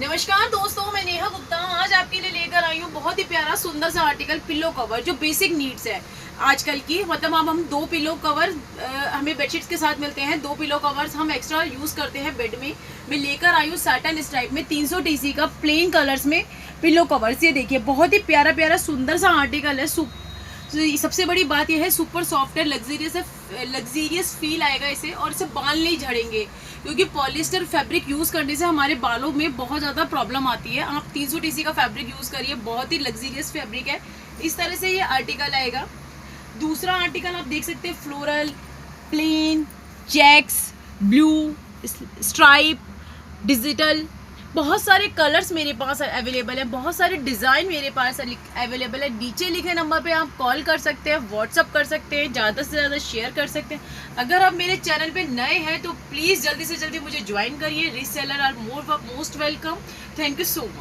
नमस्कार दोस्तों, मैं नेहा गुप्ता आज आपके लिए लेकर आई हूँ बहुत ही प्यारा सुंदर सा आर्टिकल पिलो कवर जो बेसिक नीड्स है आजकल की। मतलब हम दो पिलो कवर हमें बेडशीट्स के साथ मिलते हैं। दो पिलो कवर्स हम एक्स्ट्रा यूज करते हैं बेड में। मैं लेकर आई हूँ सैटन स्ट्राइप में 300 TC का प्लेन कलर्स में पिलो कवर्स। ये देखिए बहुत ही प्यारा प्यारा सुंदर सा आर्टिकल है। सबसे बड़ी बात यह है सुपर सॉफ्ट है, लग्जीरियस फील आएगा इसे, और इसे बाल नहीं झड़ेंगे क्योंकि पॉलिस्टर फैब्रिक यूज करने से हमारे बालों में बहुत ज्यादा प्रॉब्लम आती है। आप 300 TC का फैब्रिक यूज करिए, बहुत ही लग्जीरियस फैब्रिक है। इस तरह से ये आर्टिकल आएगा। दूसरा आर्टिकल आप देख सकते हैं floral, plain, checks, blue, stripe, digital, बहुत सारे कलर्स मेरे पास अवेलेबल है, बहुत सारे डिज़ाइन मेरे पास अवेलेबल है। नीचे लिखे नंबर पे आप कॉल कर सकते हैं, व्हाट्सअप कर सकते हैं, ज़्यादा से ज़्यादा शेयर कर सकते हैं। अगर आप मेरे चैनल पे नए हैं तो प्लीज़ जल्दी से जल्दी मुझे ज्वाइन करिए। Reseller are most welcome. Thank you so much.